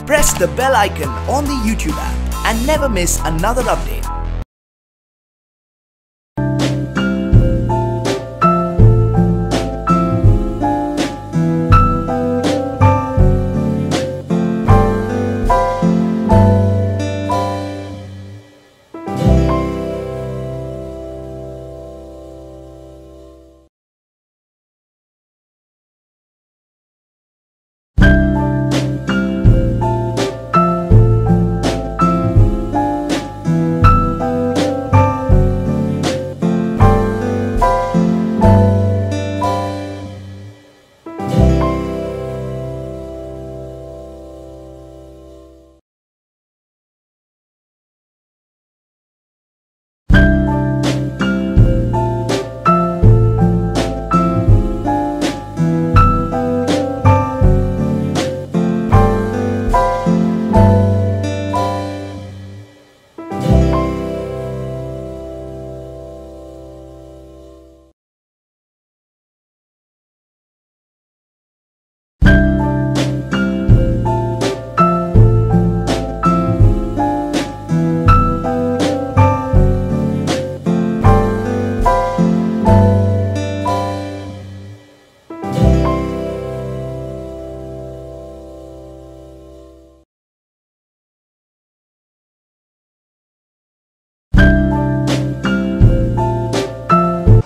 press the bell icon on the YouTube app and never miss another update.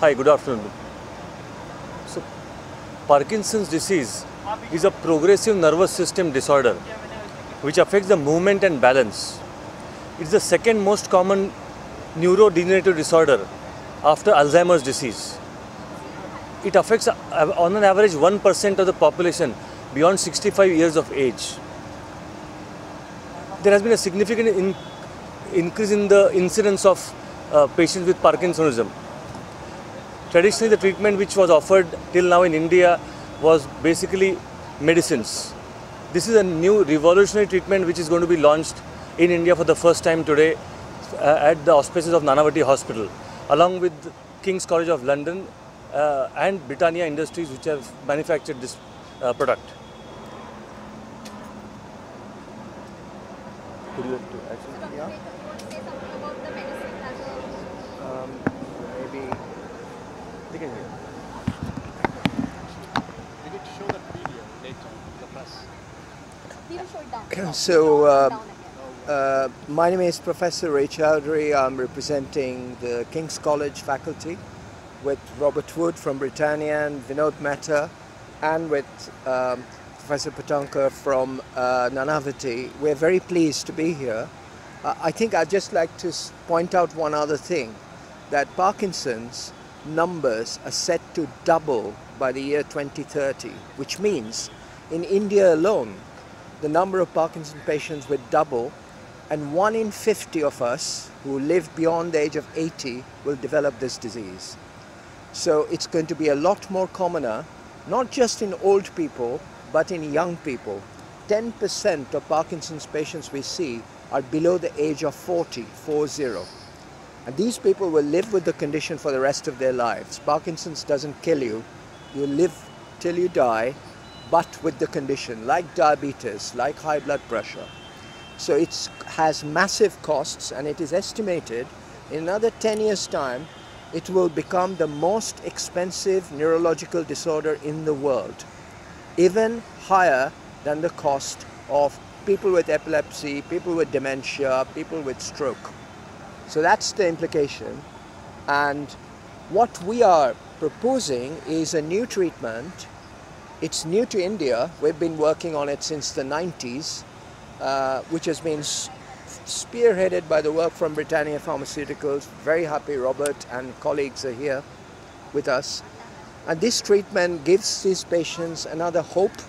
Hi, good afternoon. So, Parkinson's disease is a progressive nervous system disorder which affects the movement and balance. It is the second most common neurodegenerative disorder after Alzheimer's disease. It affects on an average 1% of the population beyond 65 years of age. There has been a significant increase in the incidence of patients with Parkinsonism. Traditionally, the treatment which was offered till now in India was basically medicines. This is a new revolutionary treatment which is going to be launched in India for the first time today at the auspices of Nanavati Hospital, along with King's College of London and Britannia Industries, which have manufactured this product. Would you like to actually? Yeah. Maybe. They can hear. We need to show that video later to the press. So, my name is Professor Ray Chowdhury. I'm representing the King's College faculty with Robert Wood from Britannia and Vinod Mehta, and with Professor Patankar from Nanavati. We're very pleased to be here. I think I'd just like to point out one other thing, that Parkinson's numbers are set to double by the year 2030, which means in India alone, the number of Parkinson patients will double, and 1 in 50 of us who live beyond the age of 80 will develop this disease. So it's going to be a lot more commoner, not just in old people, but in young people. 10% of Parkinson's patients we see are below the age of 40. And these people will live with the condition for the rest of their lives. Parkinson's doesn't kill you. You live till you die, but with the condition, like diabetes, like high blood pressure. So it has massive costs, and it is estimated in another 10 years' time, it will become the most expensive neurological disorder in the world, even higher than the cost of people with epilepsy, people with dementia, people with stroke. So that's the implication, and what we are proposing is a new treatment. It's new to India. We've been working on it since the 90s, which has been spearheaded by the work from Britannia Pharmaceuticals. Very happy Robert and colleagues are here with us. And this treatment gives these patients another hope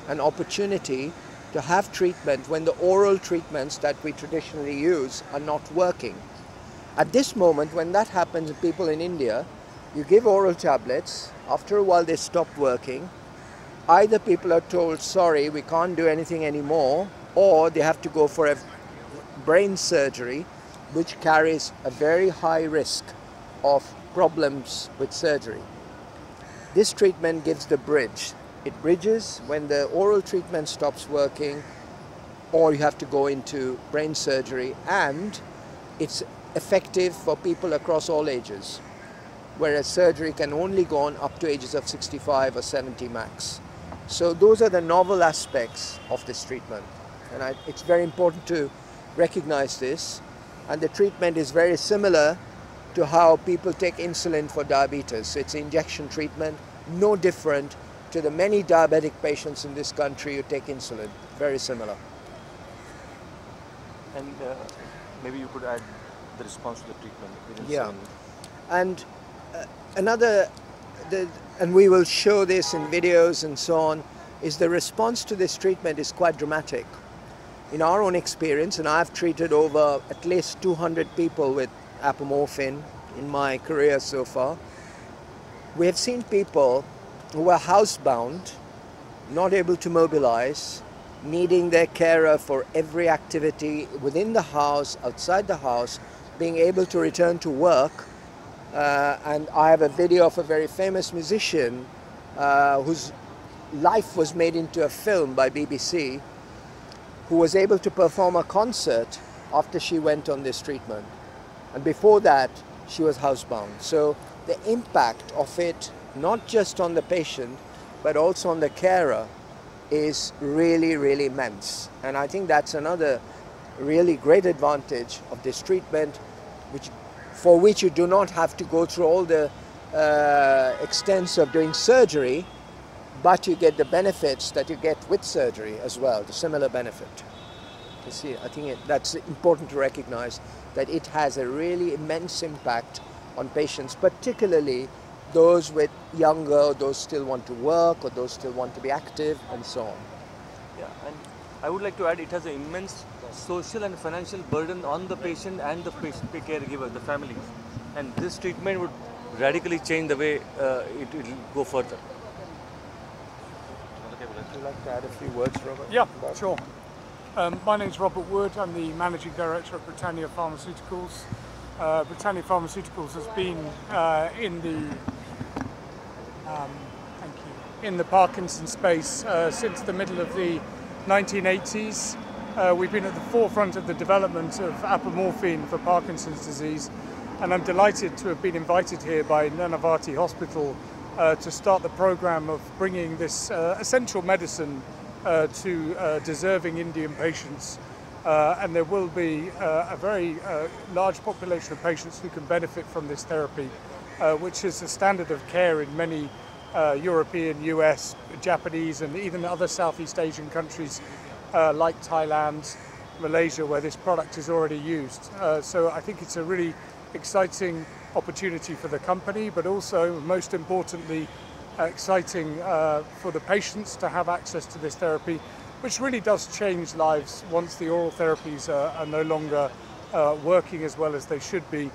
and opportunity to have treatment when the oral treatments that we traditionally use are not working. At this moment, when that happens in people in India, you give oral tablets, after a while they stop working. Either people are told, sorry, we can't do anything anymore, or they have to go for a brain surgery, which carries a very high risk of problems with surgery. This treatment gives the bridge. It bridges when the oral treatment stops working. or you have to go into brain surgery, and it's effective for people across all ages, whereas surgery can only go on up to ages of 65 or 70 max. So those are the novel aspects of this treatment, and it's very important to recognize this. And the treatment is very similar to how people take insulin for diabetes. It's injection treatment, no different to the many diabetic patients in this country who take insulin. Very similar. And maybe you could add the response to the treatment. Yeah. And and we will show this in videos and so on, is the response to this treatment is quite dramatic. In our own experience, and I've treated over at least 200 people with apomorphine in my career so far, we have seen people who are housebound, not able to mobilize, needing their carer for every activity within the house, outside the house, being able to return to work. And I have a video of a very famous musician whose life was made into a film by BBC, who was able to perform a concert after she went on this treatment. And before that, she was housebound. So the impact of it, not just on the patient, but also on the carer, is really, really immense. And I think that's another really great advantage of this treatment, for which you do not have to go through all the extents of doing surgery, but you get the benefits that you get with surgery as well, the similar benefit. You see, I think that's important to recognize, that it has a really immense impact on patients, particularly those with younger, those still want to work, or those still want to be active, and so on. Yeah, and I would like to add, it has an immense social and financial burden on the patient and the caregiver, the families. And this treatment would radically change the way it will go further. Would you like to add a few words, Robert? Yeah, sure. My name's Robert Wood. I'm the Managing Director at Britannia Pharmaceuticals. Britannia Pharmaceuticals has been in the Parkinson space since the middle of the 1980s. We've been at the forefront of the development of apomorphine for Parkinson's disease, and I'm delighted to have been invited here by Nanavati Hospital to start the program of bringing this essential medicine to deserving Indian patients. And there will be a very large population of patients who can benefit from this therapy, which is a standard of care in many European, US, Japanese, and even other Southeast Asian countries like Thailand, Malaysia, where this product is already used. So I think it's a really exciting opportunity for the company, but also, most importantly, exciting for the patients to have access to this therapy, which really does change lives once the oral therapies are no longer working as well as they should be.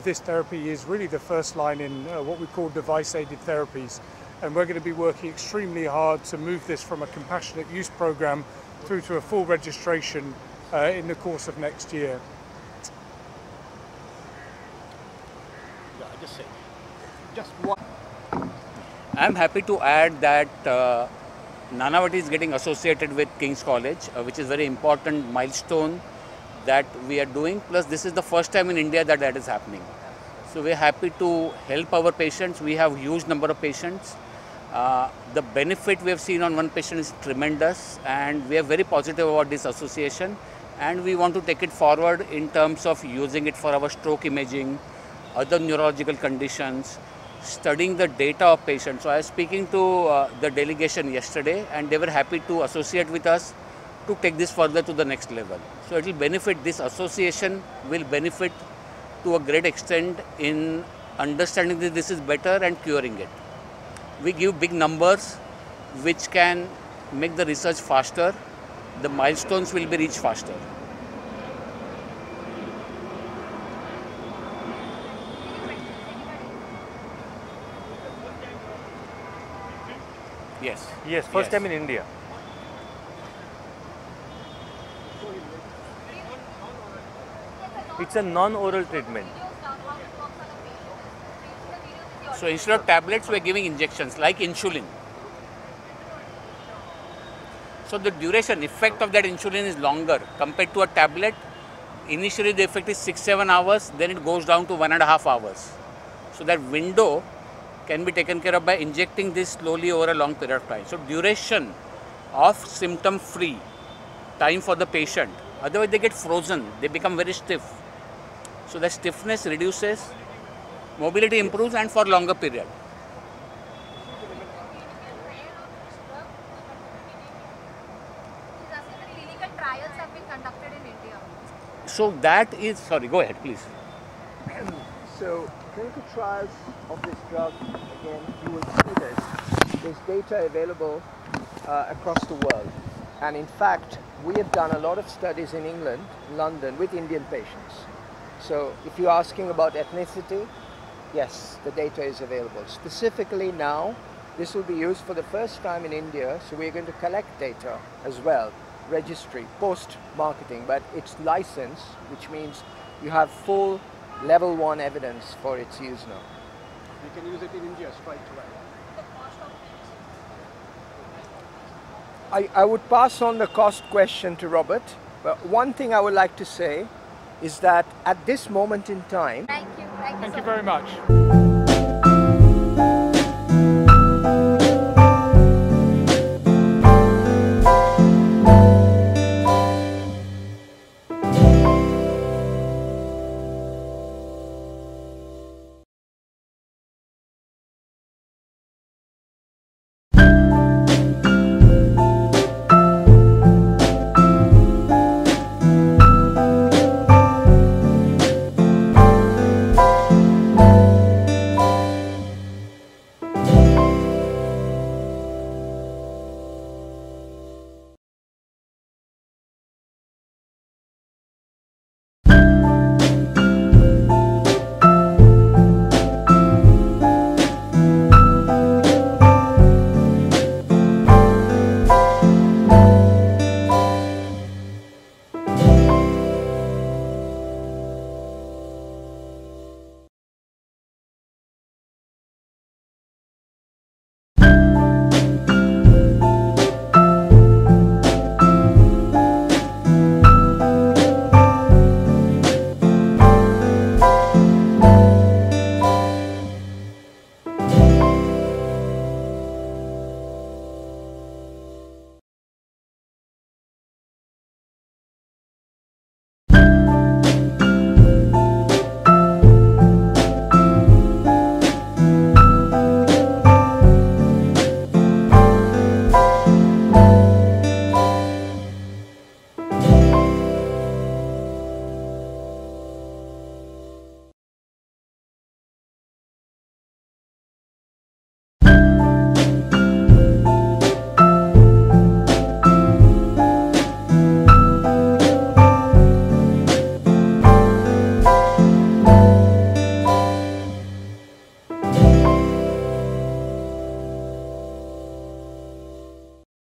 This therapy is really the first line in what we call device-aided therapies, and we're going to be working extremely hard to move this from a compassionate use program through to a full registration in the course of next year. Just one. I'm happy to add that Nanavati is getting associated with King's College, which is a very important milestone that we are doing. Plus, this is the first time in India that is happening. So we're happy to help our patients. We have a huge number of patients. The benefit we have seen on one patient is tremendous, and we are very positive about this association, and we want to take it forward in terms of using it for our stroke imaging, other neurological conditions, studying the data of patients. So I was speaking to the delegation yesterday, and they were happy to associate with us to take this further to the next level. So it will benefit, this association will benefit to a great extent in understanding that this is better and curing it. We give big numbers which can make the research faster. The milestones will be reached faster. Yes. Yes, first time in India. It's a non-oral treatment. So instead of tablets, we are giving injections like insulin. So the duration effect of that insulin is longer compared to a tablet. Initially the effect is 6-7 hours, then it goes down to 1.5 hours. So that window can be taken care of by injecting this slowly over a long period of time. So duration of symptom free time for the patient, otherwise they get frozen, they become very stiff. So the stiffness reduces, mobility improves, and for longer period. Clinical trials have been conducted in India. So that is, sorry, go ahead please. So clinical trials of this drug, again, you will see this. There's data available across the world. And in fact, we have done a lot of studies in England, London, with Indian patients. So if you're asking about ethnicity, yes, the data is available. Specifically now, this will be used for the first time in India, so we're going to collect data as well, registry, post-marketing, but it's licensed, which means you have full level 1 evidence for its use now. You can use it in India straight away. I would pass on the cost question to Robert, but one thing I would like to say is that at this moment in time, Thank you. Thank you very much.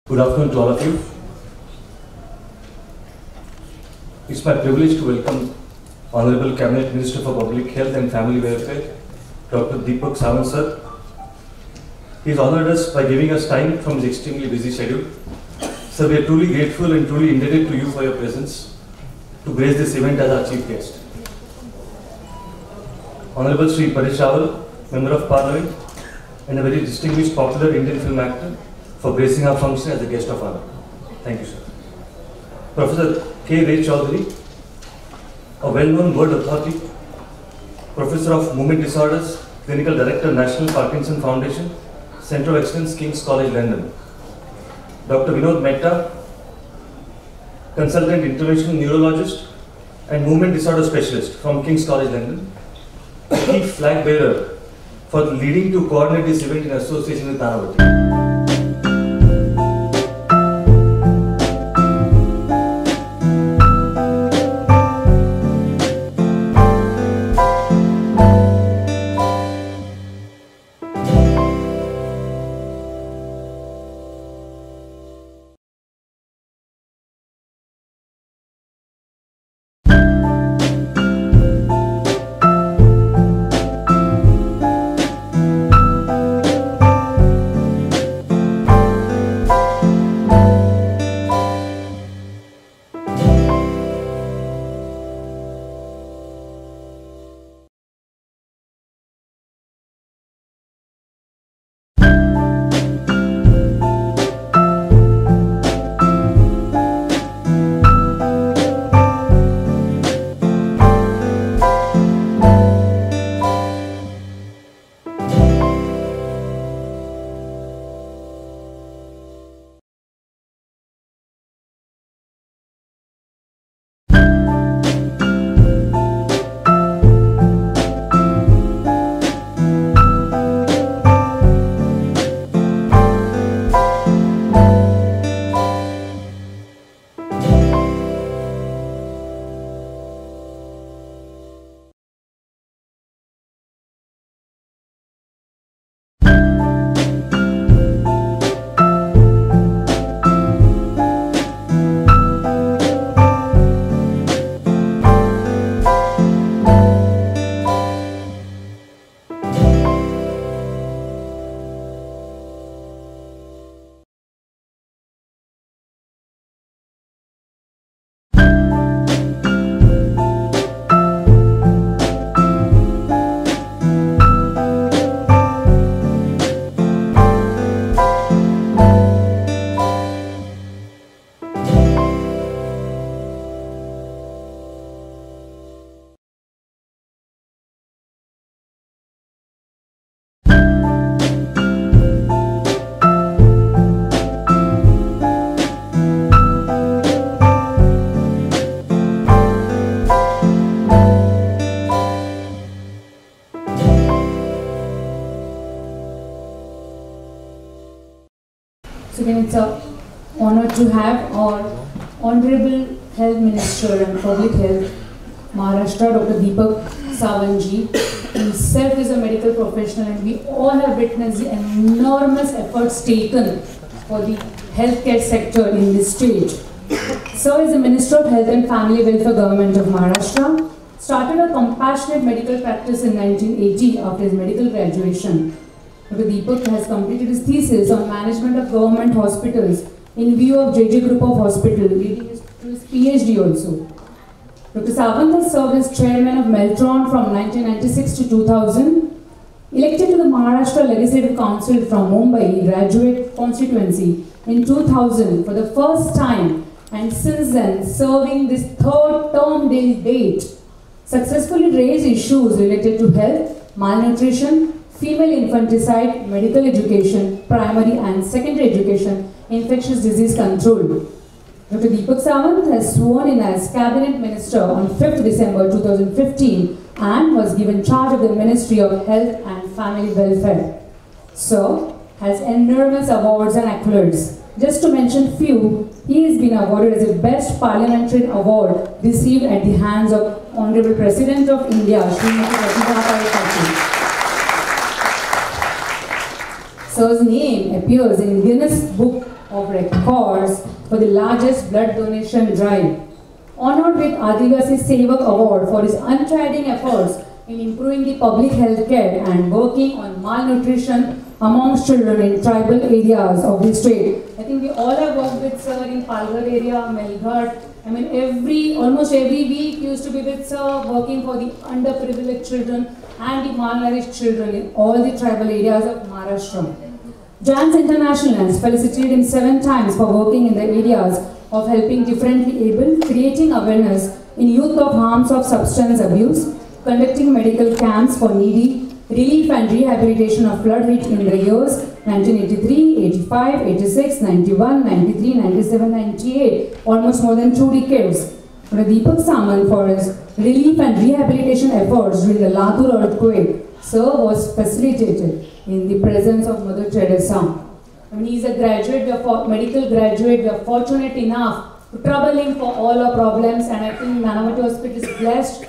Good afternoon to all of you. It's my privilege to welcome Honorable Cabinet Minister for Public Health and Family Welfare, Dr. Deepak Sawant sir. He has honored us by giving us time from his extremely busy schedule. Sir, we are truly grateful and truly indebted to you for your presence to grace this event as our chief guest. Honorable Sri Paresh Rawal, Member of Parliament and a very distinguished popular Indian film actor, for gracing our function as a guest of honor. Thank you, sir. Professor K. Ray Chaudhary, a well-known world authority, Professor of Movement Disorders, Clinical Director, National Parkinson Foundation, Centre of Excellence, King's College, London. Dr. Vinod Mehta, Consultant Interventional Neurologist and Movement Disorder Specialist from King's College, London. Key flag bearer for leading to coordinate this event in association with Nanavati. Honorable Health Minister and Public Health, Maharashtra, Dr. Deepak Sawant himself is a medical professional, and we all have witnessed the enormous efforts taken for the healthcare sector in this state. Sir is the Minister of Health and Family Welfare Government of Maharashtra. Started a compassionate medical practice in 1980 after his medical graduation. Dr. Deepak has completed his thesis on management of government hospitals in view of JJ Group of Hospital, leading to his PhD also. Dr. Sawant has served as chairman of Meltron from 1996 to 2000. Elected to the Maharashtra Legislative Council from Mumbai graduate constituency in 2000 for the first time, and since then serving this third term till date. Successfully raised issues related to health, malnutrition, female infanticide, medical education, primary and secondary education, infectious disease control. Dr. Deepak Sawant has sworn in as Cabinet Minister on 5th December 2015 and was given charge of the Ministry of Health and Family Welfare. Sir has enormous awards and accolades. Just to mention few, he has been awarded as the Best Parliamentarian Award received at the hands of Honorable President of India, Srimati Ratnabhai Patil. Sir's name appears in Guinness Book of Records for the largest blood donation drive. Honored with Adivasi Sevak Award for his untiring efforts in improving the public health care and working on malnutrition amongst children in tribal areas of the state. I think we all have worked with Sir in Palghar area, Melghat. I mean, almost every week used to be with Sir working for the underprivileged children and the malnourished children in all the tribal areas of Maharashtra. Jans International has felicitated him 7 times for working in the areas of helping differently able, creating awareness in youth of harms of substance abuse, conducting medical camps for needy, relief and rehabilitation of flood hit in the years 1983, 85, 86, 91, 93, 97, 98, almost more than 2 decades. Dr. Deepak Sawant for his relief and rehabilitation efforts during the Latur earthquake, Sir was facilitated in the presence of Mother Teresa. I mean, he is a graduate, medical graduate. We are fortunate enough to trouble him for all our problems, and I think Nanavati Hospital is blessed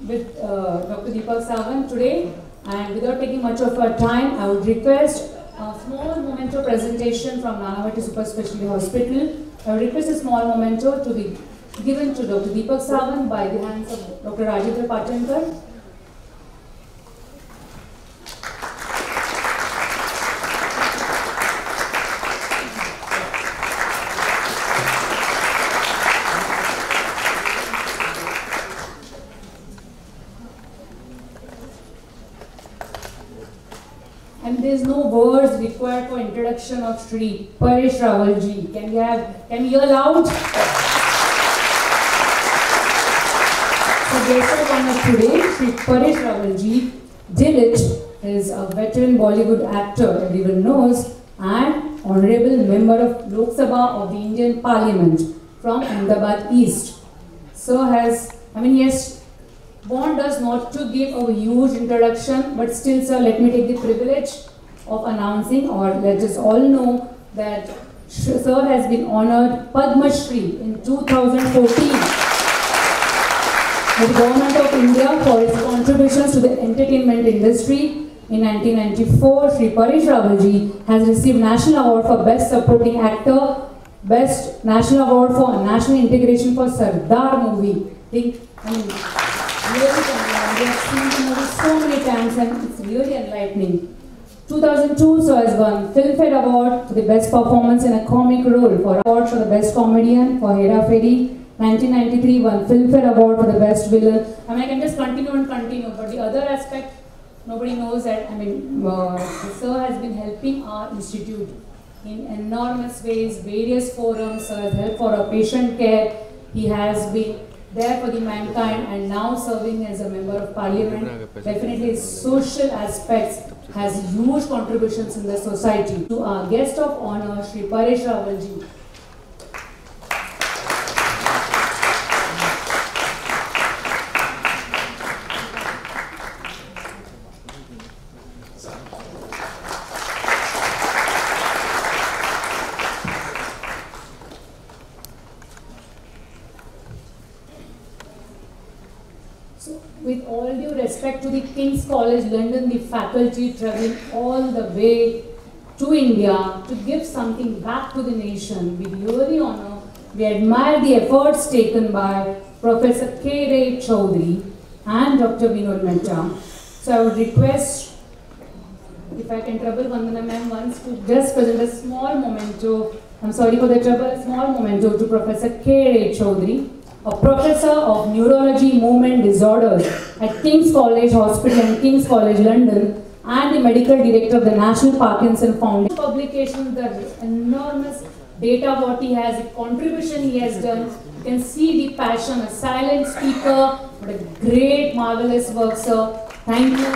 with Dr. Deepak Sawant today. And without taking much of our time, I would request a small memento presentation from Nanavati Super Specialty Hospital. I would request a small memento to be given to Dr. Deepak Sawant by the hands of Dr. Rajendra Patankar. And there is no words required for introduction of Shri Paresh Rawal ji. Can we hear loud? So guest of honor today, Shri Paresh Rawal ji. Dilit is a veteran Bollywood actor, everyone knows, and honorable member of Lok Sabha of the Indian Parliament from Ahmedabad East. So he has warned us not to give a huge introduction, but still, sir, let me take the privilege of announcing, or let us all know that Sir has been honored Padma Shri in 2014 by the Government of India for his contributions to the entertainment industry. In 1994, Shri Paresh Rawal ji has received National Award for Best Supporting Actor, Best National Award for National Integration for Sardar movie. We have seen the movie so many times and it's really enlightening. 2002, Sir has won Filmfare Award for the Best Performance in a Comic Role, for award for the Best Comedian for Hera Fairy. 1993, won Filmfare Award for the Best Villain. I mean, I can just continue and continue, but the other aspect, nobody knows that, Sir has been helping our institute in enormous ways, various forums. Sir has helped for our patient care. He has been there for the mankind and now serving as a member of parliament. Definitely his social aspects has huge contributions in the society. To our guest of honor, Shri Paresh Rawal ji. With all due respect to the King's College London, the faculty traveling all the way to India to give something back to the nation, we really honor, we admire the efforts taken by Professor K. Ray Chaudhary and Dr. Vinod Mehta. So I would request, if I can trouble Vandana ma'am once, to just present a small memento, I'm sorry for the trouble, a small memento to Professor K. Ray Chaudhary, a professor of neurology movement disorders at King's College Hospital and King's College London, and the medical director of the National Parkinson Foundation. Publication, the enormous data what he has, the contribution he has done. You can see the passion, a silent speaker, but a great, marvelous work, sir. Thank you.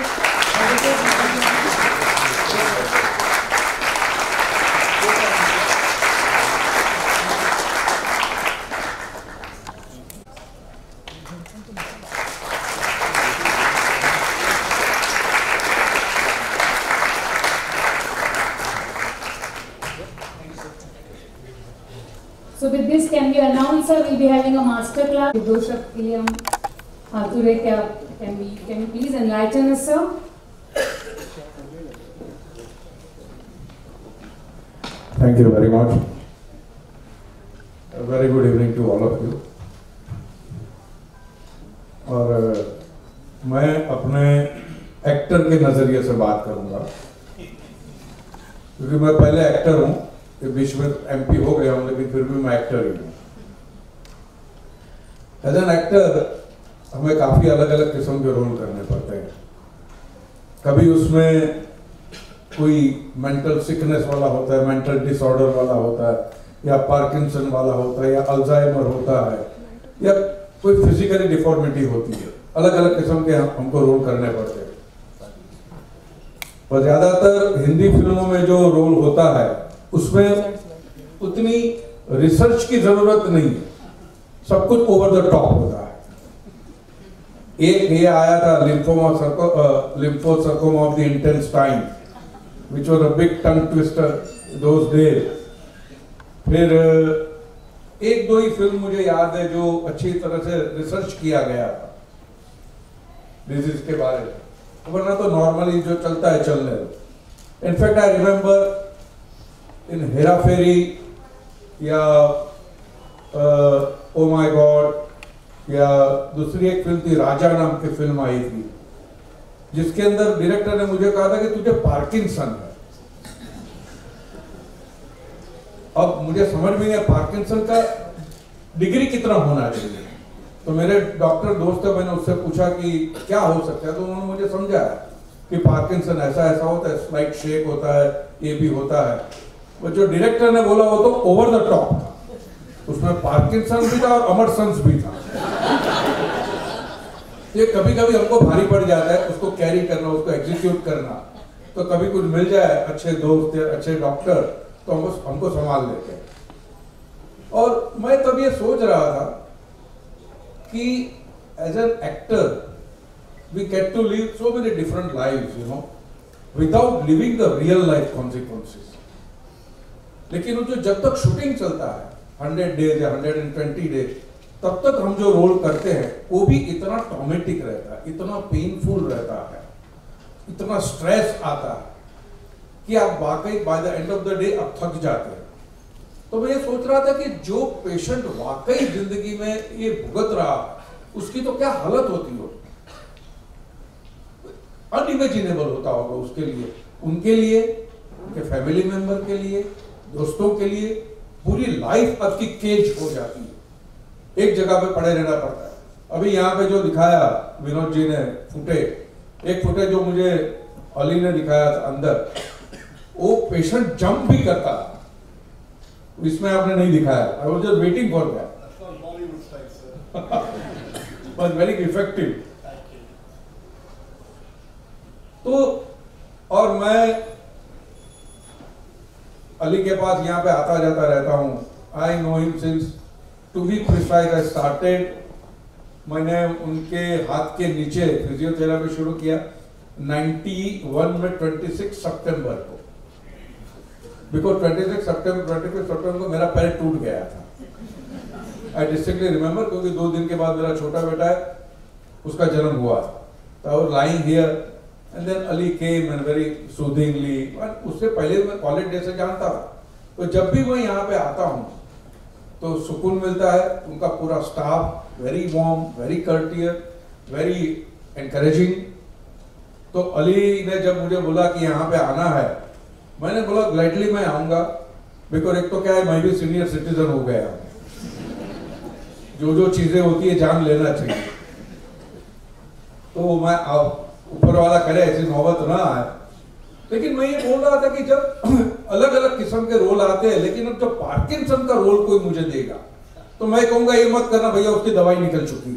So with this, can we announce, sir, we'll be having a master class. Can you please enlighten us, sir? Thank you very much. A very good evening to all of you. और मैं अपने actor के नज़रिए से बात करूंगा, क्योंकि मैं पहले एक्टर हूं, बीच में एमपी हो गया हूं, लेकिन फिर भी मैं एक्टर ही हूं। एज एन एक्टर हमें काफ़ी अलग अलग किस्म के रोल करने पड़ते हैं। कभी उसमें कोई मेंटल सिकनेस वाला होता है, मेंटल डिसऑर्डर वाला होता है, या पार्किंसन वाला होता है, या अल्जाइमर होता है, या कोई फिजिकली डिफॉर्मिटी होती है। अलग अलग किस्म के हमको रोल करने पड़ते हैं। पर ज़्यादातर हिंदी फिल्मों में जो रोल होता है उसमें उतनी रिसर्च की जरूरत नहीं है, सब कुछ ओवर द टॉप होता है। एक ये आया था lymphosarcoma of the intestine, which was a big tongue twister those days. फिर एक दो ही फिल्म मुझे याद है जो अच्छी तरह से रिसर्च किया गया था डिजीज के बारे में, वरना तो नॉर्मली जो चलता है चलने दो। In fact I remember in Hera Pheri या ओ माय गॉड, या दूसरी एक फिल्म थी राजा नाम की फिल्म आई थी, जिसके अंदर डायरेक्टर ने मुझे कहा था कि तुझे पार्किंसन है। अब मुझे समझ में नहीं है पार्किंसन का डिग्री कितना होना चाहिए, तो मेरे डॉक्टर दोस्त है, मैंने उससे पूछा कि क्या हो सकता है, तो उन्होंने मुझे समझाया कि पार्किंसन ऐसा ऐसा होता है, स्लाइट शेक होता है, ये भी होता है। वो जो डायरेक्टर ने बोला वो तो ओवर द टॉप था, उसमें पार्किंसन भी था और अमरसंस भी था। ये कभी कभी हमको भारी पड़ जाता है उसको कैरी करना, उसको एग्जीक्यूट करना। तो कभी कुछ मिल जाए अच्छे दोस्त या अच्छे डॉक्टर तो हमको संभाल लेते हैं। और मैं तब ये सोच रहा था कि as an actor we get to live so many different lives, you know, without living the real life consequences. लेकिन जो जब तक शूटिंग चलता है 100 डेज या 120 डेज, तब तक हम जो रोल करते हैं वो भी इतना ट्रॉमेटिक रहता है, इतना पेनफुल रहता है, इतना स्ट्रेस आता है कि आप वाकई by the end of the day आप थक जाते हैं। तो मैं ये सोच रहा था कि जो पेशेंट वाकई जिंदगी में ये भुगत रहा उसकी तो क्या हालत होती हो, अनइमेजिनेबल होता होगा उसके लिए, उनके लिए, उनके फैमिली मेंबर के लिए, दोस्तों के लिए। पूरी लाइफ आपकी केज हो जाती है, एक जगह पे पड़े रहना पड़ता है। अभी यहाँ पे जो दिखाया विनोद जी ने एक फुटेज जो मुझे अली ने दिखाया था अंदर, वो पेशेंट जंप भी करता था, इसमें आपने नहीं दिखाया। I was just waiting for that, but very effective. तो और मैं अली के पास यहाँ पे आता जाता रहता हूँ। I know him since, to be precise, I started, मैंने उनके हाथ के नीचे फिजियोथेरेपी शुरू किया 91 में 26 सितंबर को, बिकॉज 25 सितंबर को मेरा पैर टूट गया था। आई डिस्टिंक्टली रिमेम्बर, क्योंकि 2 दिन के बाद मेरा छोटा बेटा है उसका जन्म हुआ। तो I was lying here and then Ali came and very soothingly, उससे पहले मैं कॉलेज डे से जानता था। तो जब भी मैं यहाँ पे आता हूँ तो सुकून मिलता है। उनका पूरा staff very warm, very courteous, very encouraging. तो अली ने जब मुझे बोला कि यहाँ पे आना है, मैंने बोला ग्लैडली मैं आऊँगा, बिकॉज एक तो क्या है मैं भी सीनियर सिटीजन हो गया, जो चीज़ें होती है जान लेना चाहिए। तो मैं ऊपर वाला करे ऐसी नौबत ना आए। लेकिन मैं ये बोल रहा था कि जब अलग अलग किस्म के रोल आते हैं, लेकिन अब जब पार्किंसन का रोल कोई मुझे देगा तो मैं कहूंगा ये मत करना भैया, उसकी दवाई निकल चुकी है।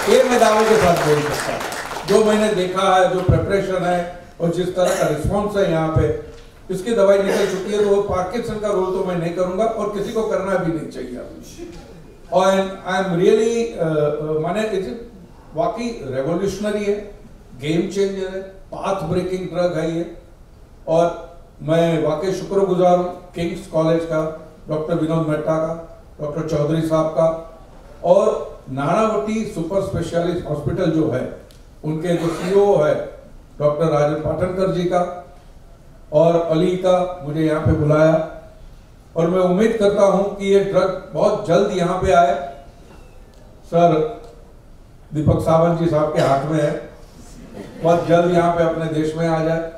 ये मैं दावे के साथ बोल सकता हूं। जो मैंने देखा है, जो प्रिपरेशन है और जिस तरह का रिस्पॉन्स है यहाँ पे, इसकी दवाई निकल चुकी है। तो वो पार्किंसन का रोल तो मैं नहीं करूंगा और किसी को करना भी नहीं चाहिए। और आई एम रियली माने वाकई रेवोल्यूशनरी है, गेम चेंजर है, पाथ ब्रेकिंग ड्रग है ये। और मैं वाकई शुक्रगुजार हूँ किंग्स कॉलेज का, डॉक्टर विनोद मेहता का, डॉक्टर चौधरी साहब का, और नानावटी सुपर स्पेशलिस्ट हॉस्पिटल जो है उनके जो सीईओ है डॉक्टर राजन पाटनकर जी का, और अली का मुझे यहाँ पे बुलाया। और मैं उम्मीद करता हूं कि ये ड्रग बहुत जल्द यहाँ पे आए। सर दीपक सावंत जी साहब के हाथ में है, बहुत जल्द यहाँ पे अपने देश में आ जाए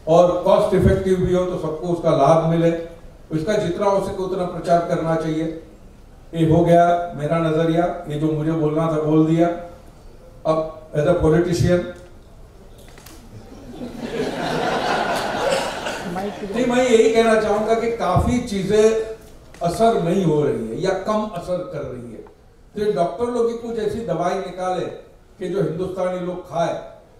और कॉस्ट इफेक्टिव भी हो तो सबको उसका लाभ मिले। इसका जितना हो सके उतना प्रचार करना चाहिए। ये हो गया मेरा नजरिया, ये जो मुझे बोलना था बोल दिया। अब एज अ पॉलिटिशियन नहीं, मैं यही कहना चाहूंगा कि काफी चीजें असर नहीं हो रही है या कम असर कर रही है। तो डॉक्टर लोग कुछ ऐसी दवाई निकाले कि जो हिंदुस्तानी लोग खाए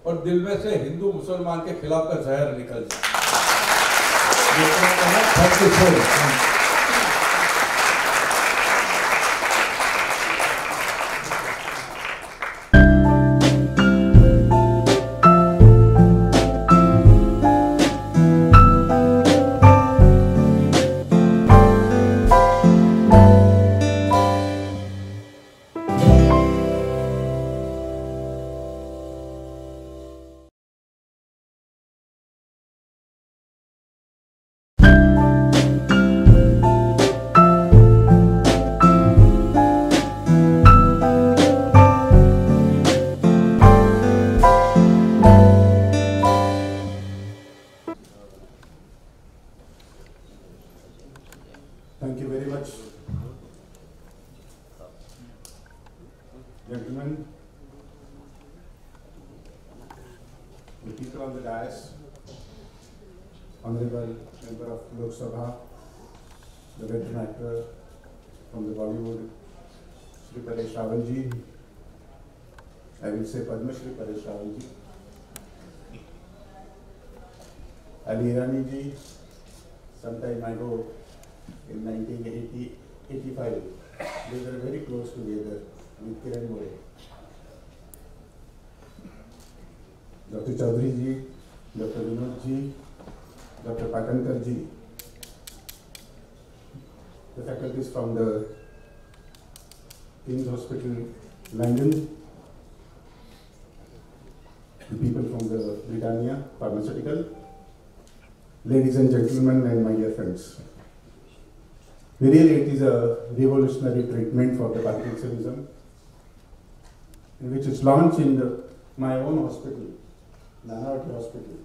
और दिल में से हिंदू मुसलमान के खिलाफ का जहर निकल जाए। Thank you very much. Gentlemen, the people on the dais, Honorable Member of Lok Sabha, the veteran actor from the Bollywood, Shri Paresh Rawal ji, I will say Padma Shri Paresh Rawal ji, Ali Irani ji, sometime ago in 1985, they were very close together with Kiran More. Dr. Chaudhary ji, Dr. Vinod ji, Dr. Patankar ji, the faculties from the King's Hospital, London, the people from the Britannia Pharmaceutical, ladies and gentlemen and my dear friends. Really, it is a revolutionary treatment for the Parkinsonism, in which is launched in my own hospital, Nanavati Hospital.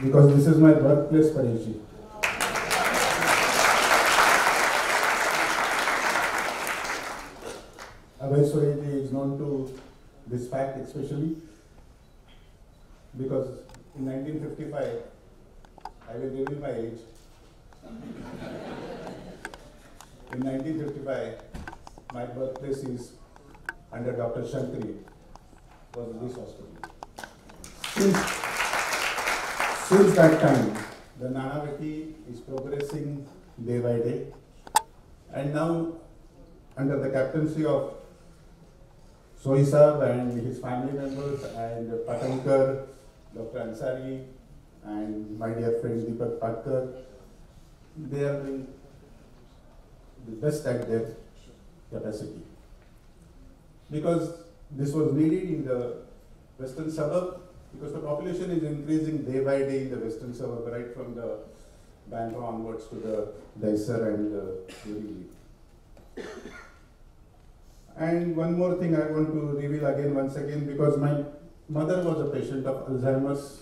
Because this is my birthplace, Paresh ji. Abhay ji is known to this fact especially because in 1955, I will reveal my age. In 1955, my birthplace is under Dr. Shankari, was this hospital. Since that time, the Nanavati is progressing day by day, and now under the captaincy of Sohi Sahab and his family members and Patankar, Dr. Ansari, and my dear friend Deepak Patkar, they are doing the best at their capacity. Because this was needed in the western suburb, because the population is increasing day by day in the western suburb, right from the Bandra onwards to the Daisar and Borivali. And one more thing I want to reveal again, once again, because my mother was a patient of Alzheimer's.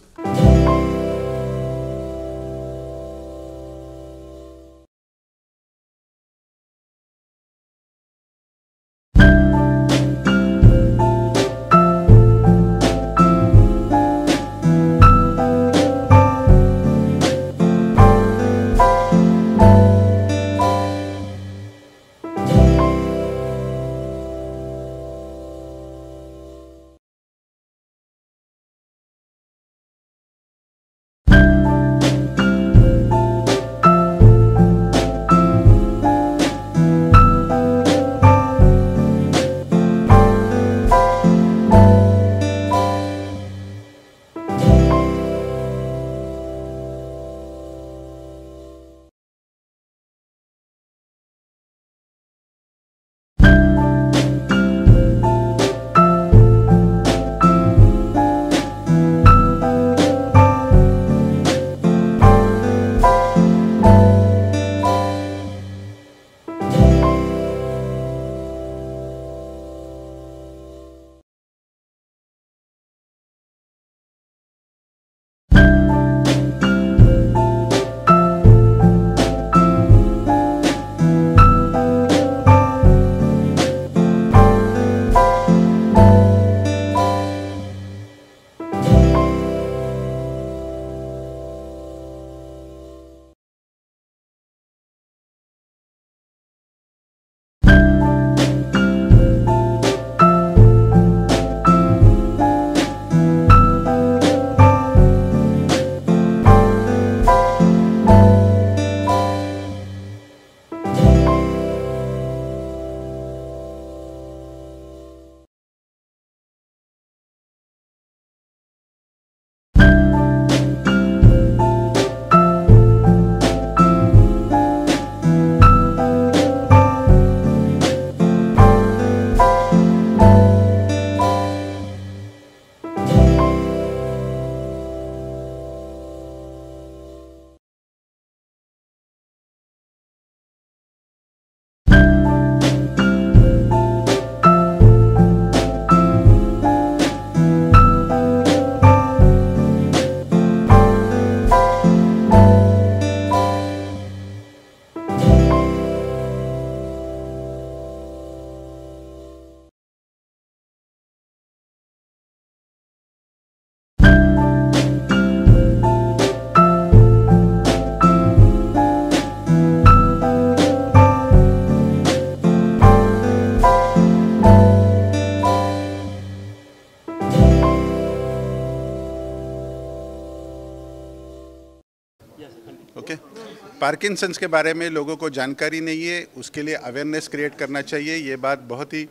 Parkinson's के बारे में लोगों को जानकारी नहीं है, उसके लिए अवेयरनेस क्रिएट करना चाहिए। ये बात बहुत ही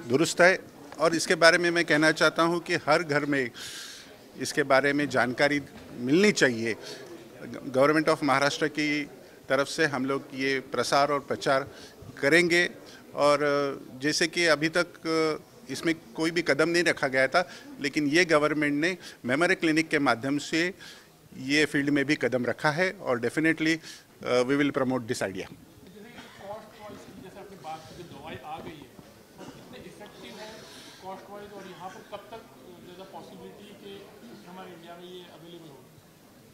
दुरुस्त है और इसके बारे में मैं कहना चाहता हूँ कि हर घर में इसके बारे में जानकारी मिलनी चाहिए। गवर्नमेंट ऑफ महाराष्ट्र की तरफ से हम लोग ये प्रसार और प्रचार करेंगे और जैसे कि अभी तक इसमें कोई भी कदम नहीं रखा गया था, लेकिन ये गवर्नमेंट ने मेमोरी क्लिनिक के माध्यम से ये फील्ड में भी कदम रखा है और definitely we will promote this idea.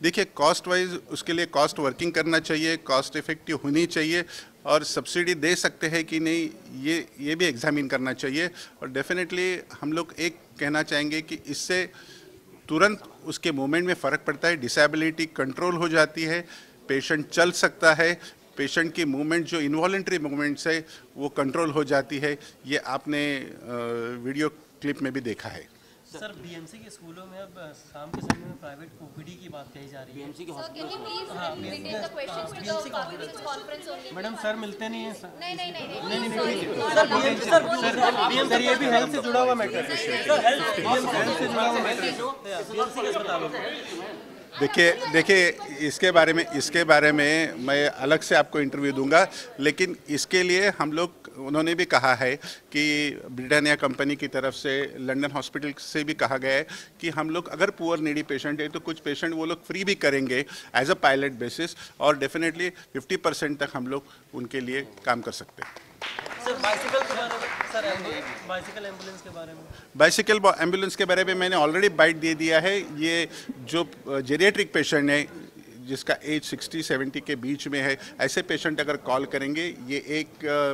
देखिए, कॉस्ट वाइज उसके लिए कॉस्ट वर्किंग करना चाहिए, कॉस्ट इफेक्टिव होनी चाहिए और सब्सिडी दे सकते हैं कि नहीं ये भी एग्जामिन करना चाहिए। और डेफिनेटली हम लोग एक कहना चाहेंगे कि इससे तुरंत उसके मूवमेंट में फ़र्क पड़ता है, डिसेबिलिटी कंट्रोल हो जाती है, पेशेंट चल सकता है, पेशेंट की मूवमेंट जो इनवॉलेंट्री मूवमेंट्स है वो कंट्रोल हो जाती है। ये आपने वीडियो क्लिप में भी देखा है। सर, बीएमसी के स्कूलों में अब शाम के समय में प्राइवेट ओपीडी की बात कही जा रही है। बीएमसी के मैडम सर मिलते नहीं है सर। नहीं सर, ये भी हेल्थ से जुड़ा हुआ मैटर है। सर हेल्थ से जुड़ा हुआ मैटर है। बीएमसी के अस्पतालों में देखिए इसके बारे में मैं अलग से आपको इंटरव्यू दूंगा, लेकिन इसके लिए हम लोग, उन्होंने भी कहा है कि ब्रिटानिया कंपनी की तरफ से लंदन हॉस्पिटल से भी कहा गया है कि हम लोग अगर पुअर नीडी पेशेंट है तो कुछ पेशेंट वो लोग फ्री भी करेंगे एज अ पायलट बेसिस, और डेफिनेटली 50% तक हम लोग उनके लिए काम कर सकते हैं। सर बाइसिकल के बारे में, सर बाइसिकल एम्बुलेंस के बारे में, बाइसिकल एम्बुलेंस के बारे में मैंने ऑलरेडी बाइट दे दिया है। ये जो जेरियाट्रिक पेशेंट है जिसका एज 60-70 के बीच में है, ऐसे पेशेंट अगर कॉल करेंगे, ये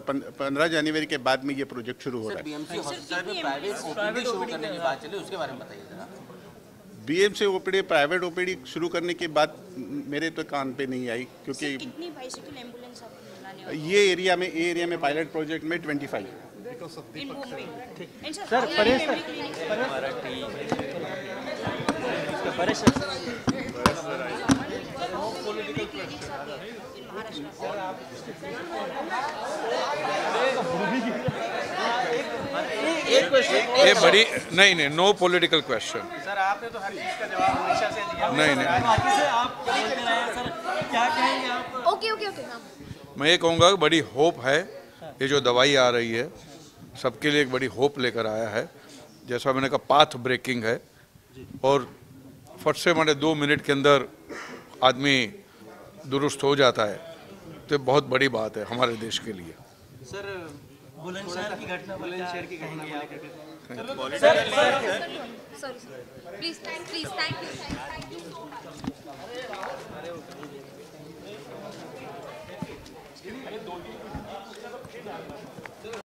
15 जनवरी के बाद में ये प्रोजेक्ट शुरू हो रहा है। बीएमसी हॉस्पिटल में प्राइवेट शुरू करने की बात चली, उसके बारे में बताइए जरा। बीएमसी ओपीडी प्राइवेट ओपीडी शुरू करने की बात मेरे तो कान पे नहीं आई, क्योंकि कितनी बाइसिकल एम्बुलेंस आप बनाने वाले? ये एरिया में पायलट प्रोजेक्ट में 25। इन मुंबई। सर परेश परेश एक क्वेश्चन, ये बड़ी नहीं, नो पॉलिटिकल क्वेश्चन। सर आपने तो हर चीज का जवाब हमेशा से दिया। नहीं बाकी से आप बोलते रहे सर, क्या कहेंगे आप? ओके। मैं ये कहूँगा कि बड़ी होप है, ये जो दवाई आ रही है सबके लिए एक बड़ी होप लेकर आया है। जैसा मैंने कहा, पाथ ब्रेकिंग है और फट से 2 मिनट के अंदर आदमी दुरुस्त हो जाता है, तो बहुत बड़ी बात है हमारे देश के लिए। सर बुलंदशहर की घटना, बुलंदशहर की कहेंगे आप? Sorry please thank you.